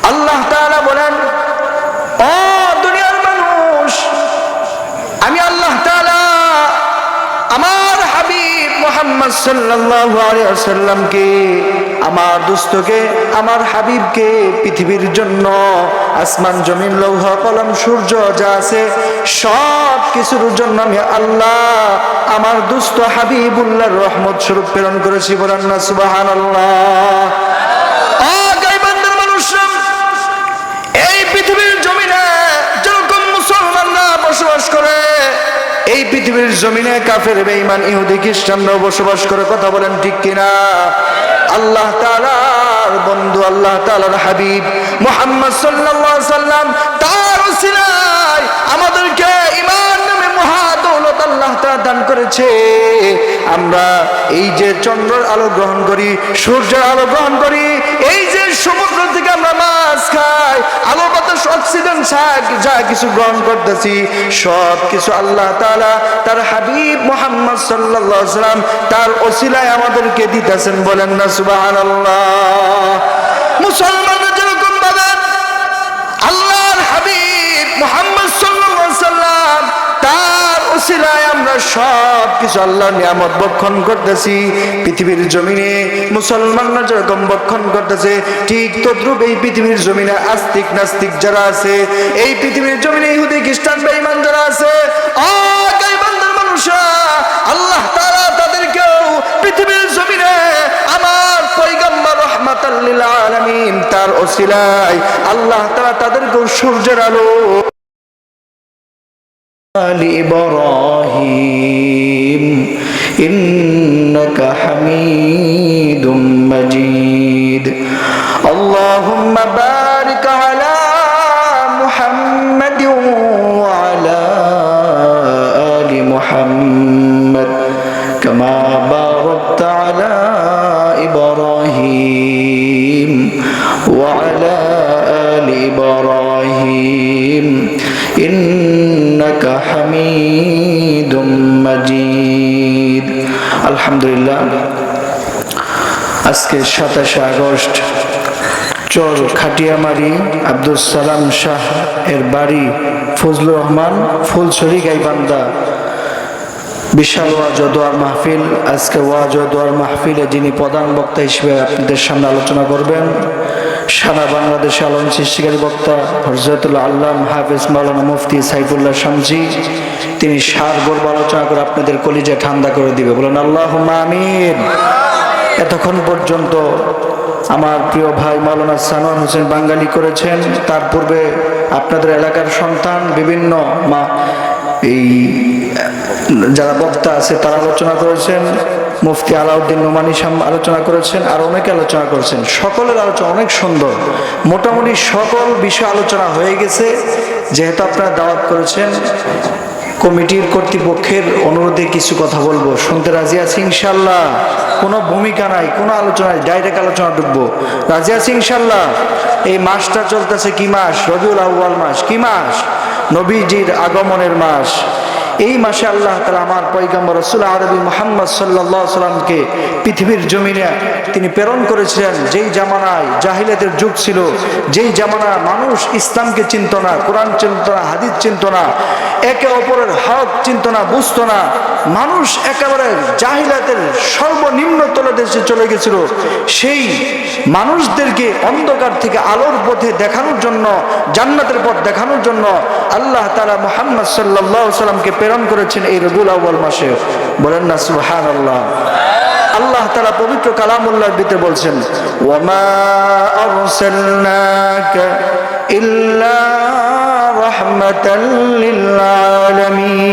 আল্লাহ তাআলা বলেন, ও দুনিয়ার মানুষ, আমি আল্লাহ তাআলা আমার হাবিব মুহাম্মদ সাল্লাল্লাহু আলাইহি ওয়াসাল্লামকে, আমার দোস্তকে, আমার হাবিবকে পৃথিবীর জন্য আসমান জমিন লৌহ কলম সূর্য যা আছে সব কিছুর জন্য আমি আল্লাহ আমার দোস্ত হাবিবুল্লাহর রহমত স্বরূপ প্রেরণ করেছি। বলেন না সুবহানাল্লাহ। এই পৃথিবীর জমিনে যেরকম মুসলমানরা বসবাস করে, এই পৃথিবীর জমিনে কাফের বেঈমান ইহুদি খ্রিস্টানরাও বসবাস করে। কথা বলেন ঠিক কিনা? আল্লাহ তাআলার বন্ধু, আল্লাহ তাআলার হাবিব মুহাম্মদ সাল্লাল্লাহু আলাইহি ওয়াসাল্লাম তার ওসিলায় আমাদেরকে ঈমান নামে মহাদৌলত আল্লাহ তাআলা দান করেছে। আমরা এই যে চন্দ্রের আলো গ্রহণ করি, সূর্যের আলো গ্রহণ করি, এই যে সমুদ্র থেকে আমরা মাছ খাই, আলো বাতাস অক্সিজেন যা কিছু গ্রহণ করতেছি সব কিছু আল্লাহ তাআলা তার হাবিব মুহাম্মদ সাল্লাল্লাহু আলাইহি ওয়াসাল্লাম তার ওসিলায় আমাদেরকে দিতেছেন। বলেন না সুবহানাল্লাহ। মুসলমানরা যেরকম ভাবে আল্লাহর হাবিব মুহাম্মদ সাল্লাল্লাহু আলাইহি ওয়াসাল্লাম তার ওসিলায় আমরা সব কিছু আল্লাহর নিয়ামত ভক্ষণ করতেছি, পৃথিবীর জমিনে মুসলমানরা যেরকম ভক্ষণ করতেছে, ঠিক তদ্রূপ এই পৃথিবীর জমিনে আস্তিক নাস্তিক যারা আছে, এই পৃথিবীর জমিনে ইহুদি খ্রিস্টান বেঈমান যারা আছে, গায়বান্দার মানুষরা, আল্লাহ তাআলা তাদেরকেও পৃথিবীর জমিনে আমার পয়গম্বর রাহমাতাল লিল আলামিন তার ওসিলায় আল্লাহ তাআলা তাদেরকেও সূর্যের আলো ইব্রাহিম ইন্নাকা হামিদুম মাজিদ। আল্লাহুম্মা বারিক আলা মুহাম্মাদিন ওয়া আলা আলি মুহাম্মাদ কামা বারাকতা আলা ইব্রাহিম ওয়া আলা আলি ইব্রাহিম ইন্নাকা হামিদুম মাজিদ। আলহামদুলিল্লাহ, আজকে 27 আগস্ট চর খাটিয়ামারি আব্দুল সালাম শাহ এর বাড়ি ফজলুর রহমান ফুলছড়ি গাইবান্ধা বিশাল ওয়াজ ও দোয়ার মাহফিল। আজকে ওয়াজ ও দোয়ার মাহফিলে যিনি প্রধান বক্তা হিসেবে আপনাদের সামনে আলোচনা করবেন, সারা বাংলাদেশে আলোড়ন সৃষ্টিকারী বক্তা হযরতুল আল্লামা হাফেজ মাওলানা মুফতি সাইফুল্লাহ শামসী, তিনি সার গর্ব আলোচনা করে আপনাদের কলিজা ঠান্ডা করে দিবে। বলেন আল্লাহুম্মা আমিন। এতক্ষণ পর্যন্ত আমার প্রিয় ভাই মাওলানা সানোয়ার হোসেন বাঙালি করেছেন, তার পূর্বে আপনাদের এলাকার সন্তান বিভিন্ন এই যারা বক্তা আছে তারা আলোচনা করেছেন, মুফতি আলাউদ্দিন নোমানী আলোচনা করেছেন, আর অনেকে আলোচনা করেছেন। সকলের আলোচনা অনেক সুন্দর, মোটামুটি সকল বিষয় আলোচনা হয়ে গেছে। যেহেতু আপনারা দাওয়াত করেছেন, কমিটির কর্তৃপক্ষের অনুরোধে কিছু কথা বলবো, শুনতে রাজি আছি ইনশাল্লাহ? কোনো ভূমিকা নাই, কোনো আলোচনা নাই, ডাইরেক্ট আলোচনা ঢুকবো। রাজি আছি ইনশাল্লাহ? এই মাসটা চলতেছে কি মাস? রবিউল আউয়াল মাস। কি মাস? নবীজির আগমনের মাস। এই মাসে আল্লাহ তাআলা আমার পয়গম্বর রাসূল আরবি মুহাম্মদ সাল্লাল্লাহু আলাইহি ওয়াসাল্লামকে পৃথিবীর জমিনে তিনি প্রেরণ করেছিলেন। যেই জামানায় জাহিলিয়াতের যুগ ছিল, যেই জামানায় মানুষ ইসলামকে চিনত না, কোরআন চিনত না, হাদিস চিনত না, একে অপরের হক চিনত না, বুঝতো না, মানুষ একেবারে জাহিলিয়াতের সর্বনিম্ন তলদেশে চলে গেছিল। সেই মানুষদেরকে অন্ধকার থেকে আলোর পথে দেখানোর জন্য, জান্নাতের পথ দেখানোর জন্য আল্লাহ তাআলা মুহাম্মদ সাল্লাল্লাহু আলাইহি ওয়াসাল্লামকে প্রেরণ করেছেন এই রবিউল আউয়াল মাসে। বলেন না সুবহানাল্লাহ। আল্লাহ তাআলা পবিত্র কালামুল্লাহর ভিতরে বলছেন, ওয়ামা আরসালনাকা ইল্লা রাহমাতাল লিল আলামিন।